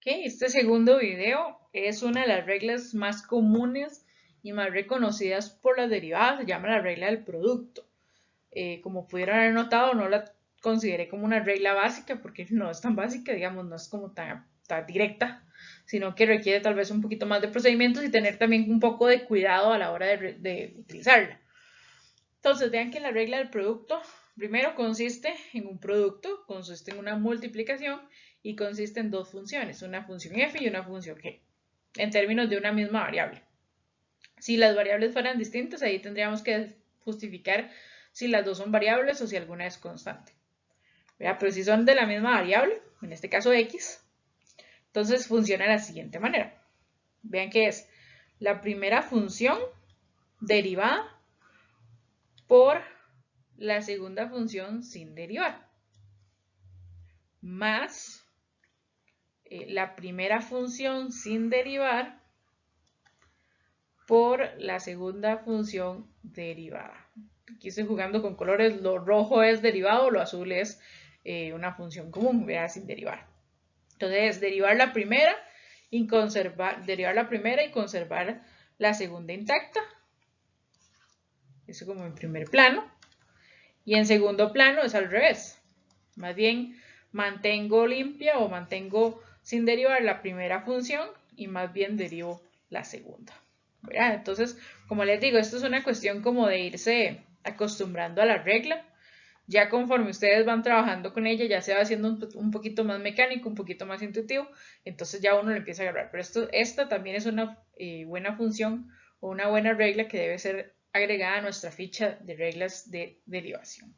Ok, este segundo video es una de las reglas más comunes y más reconocidas por las derivadas, se llama la regla del producto. Como pudieron haber notado, no la consideré como una regla básica porque no es tan básica, digamos, no es como tan directa, sino que requiere tal vez un poquito más de procedimientos y tener también un poco de cuidado a la hora de utilizarla. Entonces, vean que la regla del producto primero consiste en un producto, consiste en una multiplicación y consiste en dos funciones, una función f y una función g, en términos de una misma variable. Si las variables fueran distintas, ahí tendríamos que justificar si las dos son variables o si alguna es constante. Pero si son de la misma variable, en este caso x, entonces funciona de la siguiente manera. Vean que es la primera función derivada por la segunda función sin derivar, más la primera función sin derivar por la segunda función derivada. Aquí estoy jugando con colores, lo rojo es derivado, lo azul es una función común, ¿verdad? Sin derivar. Entonces, derivar la primera y conservar la segunda intacta. Eso como en primer plano. Y en segundo plano es al revés. Más bien, mantengo limpia o mantengo sin derivar la primera función y más bien derivo la segunda. ¿Verdad? Entonces, como les digo, esto es una cuestión como de irse acostumbrando a la regla. Ya conforme ustedes van trabajando con ella, ya se va haciendo un poquito más mecánico, un poquito más intuitivo, entonces ya uno lo empieza a agarrar. Pero esta también es una buena función o una buena regla que debe ser agregada a nuestra ficha de reglas de derivación.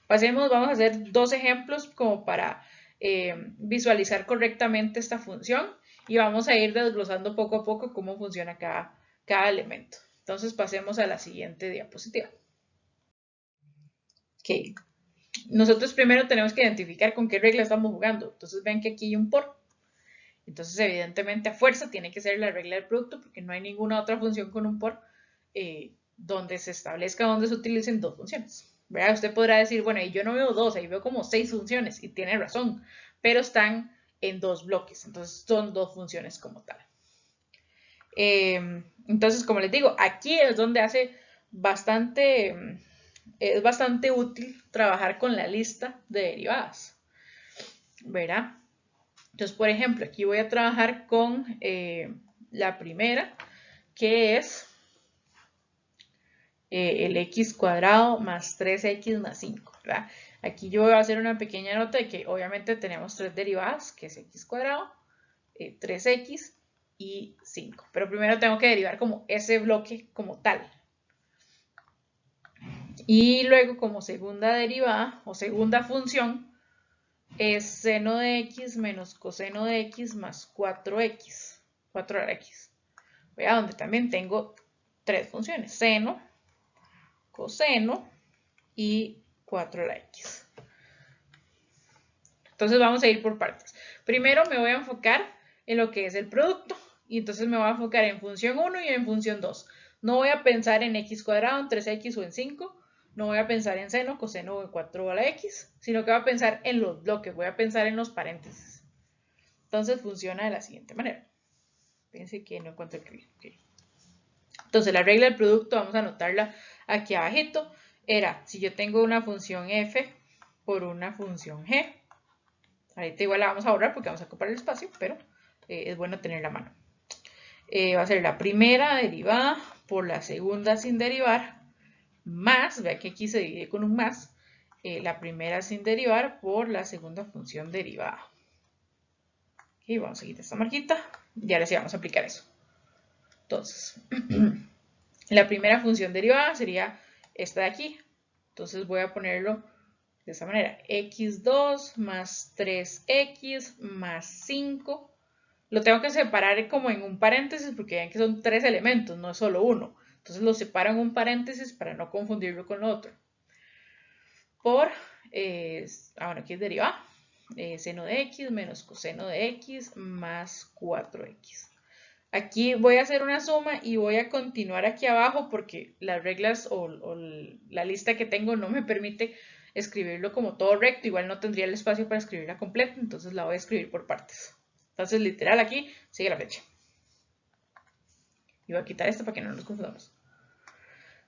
Pasemos, vamos a hacer dos ejemplos como para visualizar correctamente esta función y vamos a ir desglosando poco a poco cómo funciona cada elemento. Entonces pasemos a la siguiente diapositiva. Ok, nosotros primero tenemos que identificar con qué regla estamos jugando. Entonces ven que aquí hay un por. Entonces evidentemente a fuerza tiene que ser la regla del producto porque no hay ninguna otra función con un por donde se establezca, donde se utilicen dos funciones. ¿Verdad? Usted podrá decir, bueno, y yo no veo dos, ahí veo como 6 funciones y tiene razón, pero están en dos bloques, entonces son dos funciones como tal. Entonces, como les digo, aquí es donde es bastante útil trabajar con la lista de derivadas, ¿verdad? Entonces, por ejemplo, aquí voy a trabajar con la primera, que es el x cuadrado más 3x más 5, ¿verdad? Aquí yo voy a hacer una pequeña nota de que obviamente tenemos tres derivadas, que es x cuadrado, 3x y 5. Pero primero tengo que derivar como ese bloque como tal. Y luego como segunda derivada o segunda función es seno de x menos coseno de x más 4x, 4 a la x. Vea donde también tengo tres funciones, seno, coseno y 4 a la x. Entonces vamos a ir por partes. Primero me voy a enfocar en lo que es el producto y entonces me voy a enfocar en función 1 y en función 2. No voy a pensar en x cuadrado, en 3x o en 5. No voy a pensar en seno, coseno o en 4 a la x, sino que voy a pensar en los bloques, voy a pensar en los paréntesis. Entonces funciona de la siguiente manera. Fíjense que no encuentro el okay. Entonces la regla del producto, vamos a anotarla aquí abajito, era si yo tengo una función f por una función g. Ahorita igual la vamos a borrar porque vamos a ocupar el espacio, pero es bueno tenerla a mano. Va a ser la primera derivada por la segunda sin derivar, más, vea que aquí se divide con un más, la primera sin derivar por la segunda función derivada. Y vamos a quitar esta marquita y ahora sí vamos a aplicar eso. Entonces, la primera función derivada sería esta de aquí. Entonces voy a ponerlo de esta manera. x2 más 3x más 5. Lo tengo que separar como en un paréntesis porque vean que son tres elementos, no es solo uno. Entonces lo separo en un paréntesis para no confundirlo con lo otro. Por, bueno, aquí es derivada. Seno de x menos coseno de x más 4x. Aquí voy a hacer una suma y voy a continuar aquí abajo porque las reglas o la lista que tengo no me permite escribirlo como todo recto. Igual no tendría el espacio para escribirla completa, entonces la voy a escribir por partes. Entonces, literal, aquí sigue la flecha. Y voy a quitar esto para que no nos confundamos.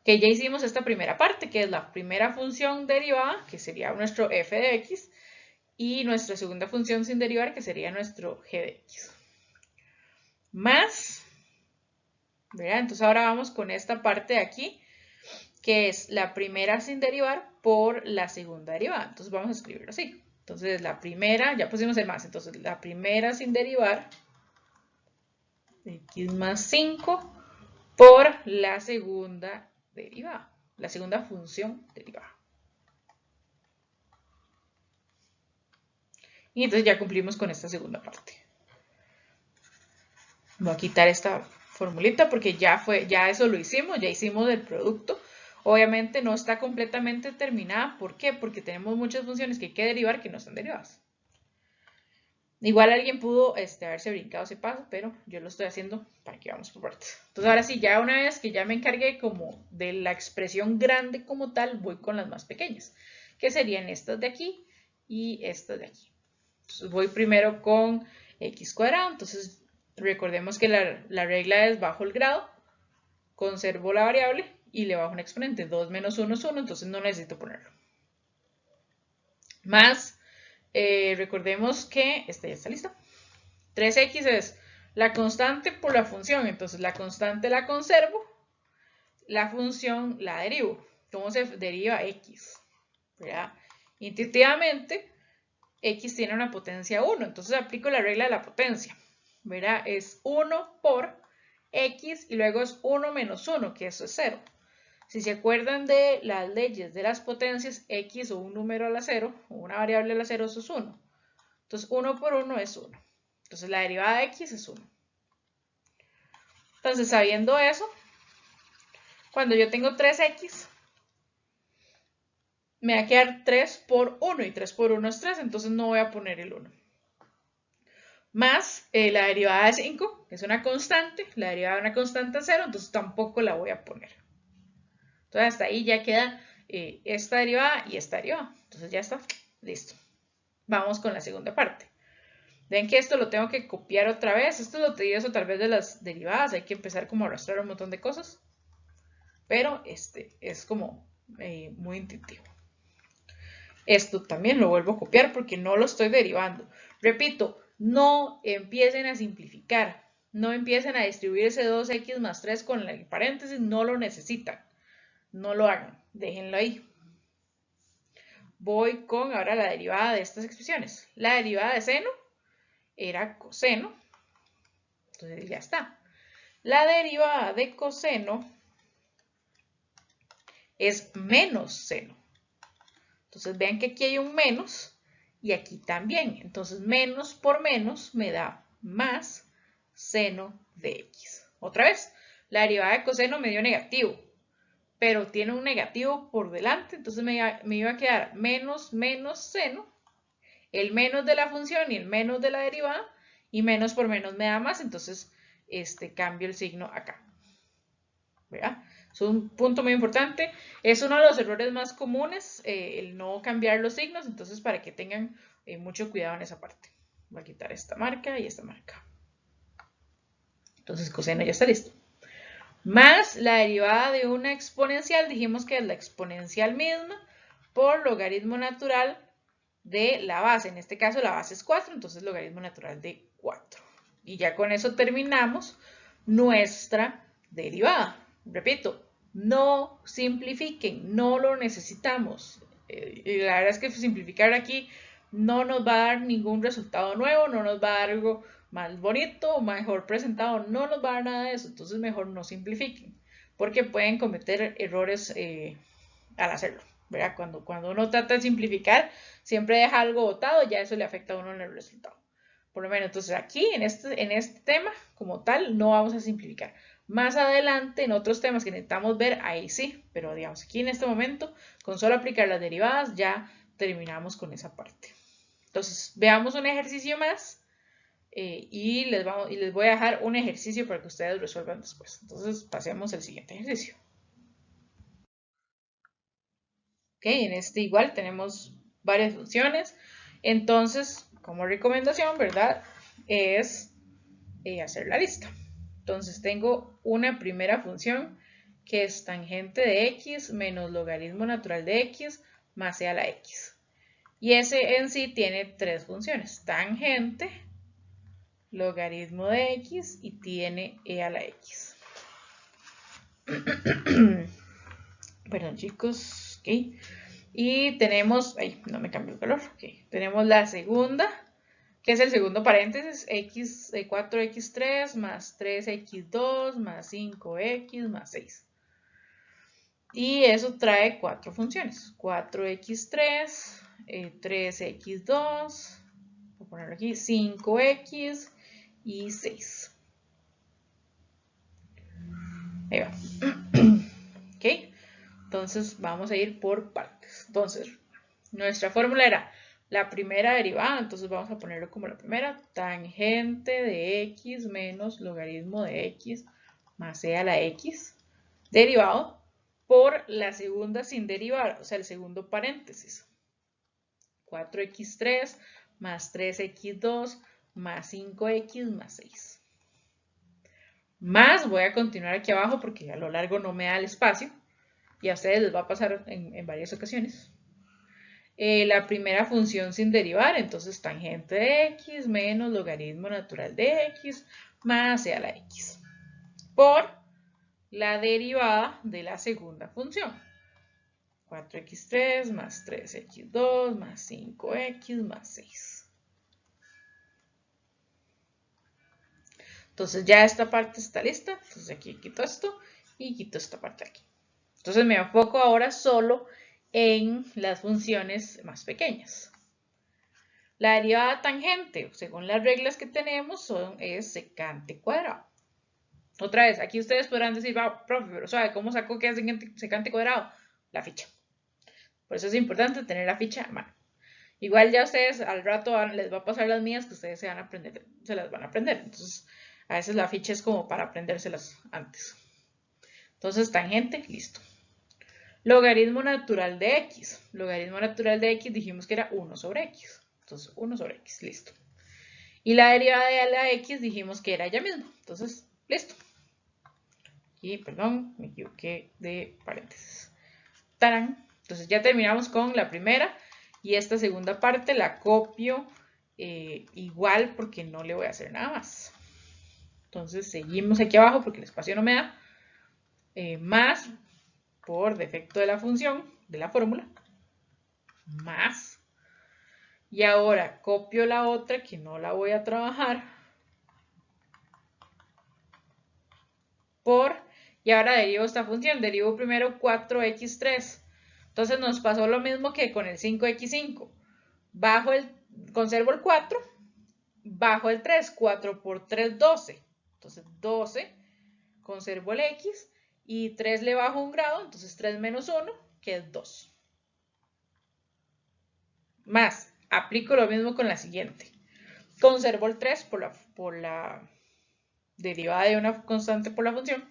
Que ya hicimos esta primera parte, que es la primera función derivada, que sería nuestro f de x, y nuestra segunda función sin derivar, que sería nuestro g de x. Más, ¿verdad? Entonces ahora vamos con esta parte de aquí, que es la primera sin derivar por la segunda derivada. Entonces vamos a escribirlo así. Entonces la primera, ya pusimos el más, entonces la primera sin derivar, x más 5, por la segunda derivada, la segunda función derivada. Y entonces ya cumplimos con esta segunda parte. Voy a quitar esta formulita porque ya eso lo hicimos, ya hicimos el producto. Obviamente no está completamente terminada. ¿Por qué? Porque tenemos muchas funciones que hay que derivar que no están derivadas. Igual alguien pudo haberse brincado ese paso, pero yo lo estoy haciendo para que vamos por partes. Entonces ahora sí, ya una vez que ya me encargué como de la expresión grande como tal, voy con las más pequeñas, que serían estas de aquí y estas de aquí. Entonces voy primero con x cuadrado, entonces recordemos que la regla es bajo el grado, conservo la variable y le bajo un exponente. 2 menos 1 es 1, entonces no necesito ponerlo. Más, recordemos que esta ya está lista. 3x es la constante por la función, entonces la constante la conservo, la función la derivo. ¿Cómo se deriva x? ¿Verdad? Intuitivamente, x tiene una potencia 1, entonces aplico la regla de la potencia. ¿Verdad? Es 1 por x y luego es 1 menos 1, que eso es 0. Si se acuerdan de las leyes de las potencias, x o un número a la 0, o una variable a la 0, eso es 1. Entonces 1 por 1 es 1. Entonces la derivada de x es 1. Entonces sabiendo eso, cuando yo tengo 3x, me va a quedar 3 por 1 y 3 por 1 es 3, entonces no voy a poner el 1. Más la derivada de 5, que es una constante, la derivada de una constante es 0, entonces tampoco la voy a poner. Entonces hasta ahí ya queda esta derivada y esta derivada. Entonces ya está, listo. Vamos con la segunda parte. Ven que esto lo tengo que copiar otra vez. Esto es lo tedioso tal vez de las derivadas. Hay que empezar como a arrastrar un montón de cosas. Pero es como muy intuitivo. Esto también lo vuelvo a copiar porque no lo estoy derivando. Repito, no empiecen a simplificar. No empiecen a distribuir ese 2x más 3 con el paréntesis. No lo necesitan. No lo hagan. Déjenlo ahí. Voy con ahora la derivada de estas expresiones. La derivada de seno era coseno. Entonces ya está. La derivada de coseno es menos seno. Entonces vean que aquí hay un menos y aquí también. Entonces menos por menos me da más seno de x. Otra vez, la derivada de coseno me dio negativo, pero tiene un negativo por delante, entonces me iba a quedar menos menos seno, el menos de la función y el menos de la derivada, y menos por menos me da más, entonces cambio el signo acá. ¿Verdad? Es un punto muy importante. Es uno de los errores más comunes, el no cambiar los signos, entonces para que tengan mucho cuidado en esa parte. Voy a quitar esta marca y esta marca. Entonces coseno ya está listo. Más la derivada de una exponencial, dijimos que es la exponencial misma por logaritmo natural de la base. En este caso la base es 4, entonces logaritmo natural de 4. Y ya con eso terminamos nuestra derivada. Repito, no simplifiquen, no lo necesitamos. Y la verdad es que simplificar aquí no nos va a dar ningún resultado nuevo, no nos va a dar algo más bonito o mejor presentado, no nos va a dar nada de eso, entonces mejor no simplifiquen, porque pueden cometer errores al hacerlo, ¿verdad? Cuando uno trata de simplificar, siempre deja algo botado, ya eso le afecta a uno en el resultado. Por lo menos, entonces aquí, en este tema, como tal, no vamos a simplificar. Más adelante, en otros temas que necesitamos ver, ahí sí, pero digamos, aquí en este momento, con solo aplicar las derivadas, ya terminamos con esa parte. Entonces, veamos un ejercicio más y les voy a dejar un ejercicio para que ustedes resuelvan después. Entonces, pasemos al siguiente ejercicio. Ok, en este igual tenemos varias funciones. Entonces, como recomendación, ¿verdad? es hacer la lista. Entonces tengo una primera función que es tangente de x menos logaritmo natural de x más e a la x. Y ese en sí tiene tres funciones, tangente, logaritmo de x y tiene e a la x. Perdón chicos, ok. Y tenemos, ay, no me cambió el color, ok. Tenemos la segunda, que es el segundo paréntesis, x, 4x3 más 3x2 más 5x más 6. Y eso trae cuatro funciones, 4x3, 3x2, voy a ponerlo aquí, 5x y 6. Ahí va. Ok, entonces vamos a ir por partes. Entonces, nuestra fórmula era la primera derivada, entonces vamos a ponerlo como la primera, tangente de x menos logaritmo de x más e a la x, derivado por la segunda sin derivar, o sea, el segundo paréntesis. 4x3 más 3x2 más 5x más 6. Más voy a continuar aquí abajo porque a lo largo no me da el espacio y a ustedes les va a pasar en varias ocasiones. La primera función sin derivar, entonces tangente de x menos logaritmo natural de x más e a la x. Por la derivada de la segunda función. 4x3 más 3x2 más 5x más 6. Entonces ya esta parte está lista. Entonces aquí quito esto y quito esta parte aquí. Entonces me enfoco ahora solo en las funciones más pequeñas. La derivada tangente, según las reglas que tenemos, es secante cuadrado. Otra vez, aquí ustedes podrán decir, va, profe, pero ¿sabe cómo sacó que es secante cuadrado? La ficha. Por eso es importante tener la ficha a mano. Igual ya ustedes al rato les va a pasar las mías que ustedes se las van a aprender. Entonces, a veces la ficha es como para aprendérselas antes. Entonces, tangente, listo. Logaritmo natural de x. Logaritmo natural de x dijimos que era 1 sobre x. Entonces, 1 sobre x, listo. Y la derivada de la x dijimos que era ella misma. Entonces, listo. Y, perdón, me equivoqué de paréntesis. ¡Tarán! Entonces ya terminamos con la primera. Y esta segunda parte la copio igual porque no le voy a hacer nada más. Entonces seguimos aquí abajo porque el espacio no me da. Más, por defecto de la función, de la fórmula. Más. Y ahora copio la otra que no la voy a trabajar. Por, y ahora derivo esta función. Derivo primero 4x3. Entonces nos pasó lo mismo que con el 5x5. Conservo el 4, bajo el 3, 4 por 3, 12. Entonces 12, conservo el x y 3 le bajo un grado, entonces 3 menos 1, que es 2. Más, aplico lo mismo con la siguiente. Conservo el 3 por la derivada de una constante por la función.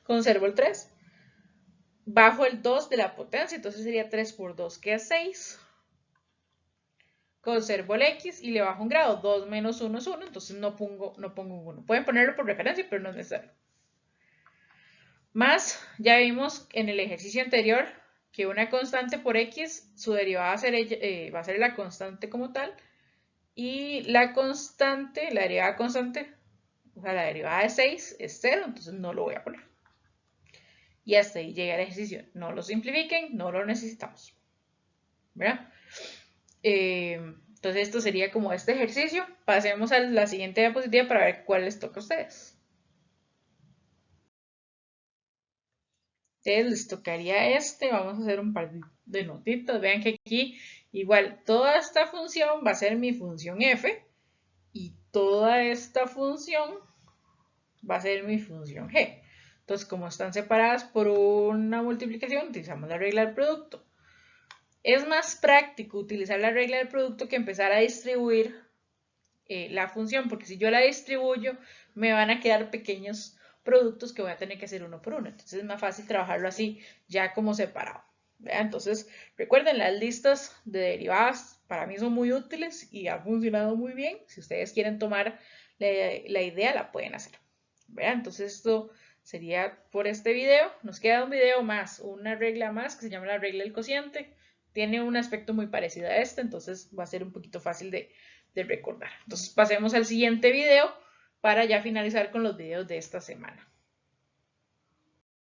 Conservo el 3. Bajo el 2 de la potencia, entonces sería 3 por 2, que es 6. Conservo el x y le bajo un grado. 2 menos 1 es 1, entonces no pongo 1. Pueden ponerlo por referencia, pero no es necesario. Más, ya vimos en el ejercicio anterior que una constante por x, su derivada va a ser la constante como tal. Y la constante, la derivada constante, o sea, la derivada de 6 es 0, entonces no lo voy a poner. Y hasta ahí llega el ejercicio. No lo simplifiquen, no lo necesitamos. ¿Verdad? Entonces esto sería como este ejercicio. Pasemos a la siguiente diapositiva para ver cuál les toca a ustedes. Entonces les tocaría este. Vamos a hacer un par de notitas. Vean que aquí igual toda esta función va a ser mi función f. Y toda esta función va a ser mi función g. Entonces como están separadas por una multiplicación, utilizamos la regla del producto. Es más práctico utilizar la regla del producto que empezar a distribuir la función, porque si yo la distribuyo me van a quedar pequeños productos que voy a tener que hacer uno por uno. Entonces es más fácil trabajarlo así, ya como separado. ¿Vean? Entonces recuerden las listas de derivadas para mí son muy útiles y ha funcionado muy bien. Si ustedes quieren tomar la idea, la pueden hacer. ¿Verdad? Entonces esto sería por este video. Nos queda un video más, una regla más que se llama la regla del cociente. Tiene un aspecto muy parecido a este, entonces va a ser un poquito fácil de recordar. Entonces pasemos al siguiente video para ya finalizar con los videos de esta semana.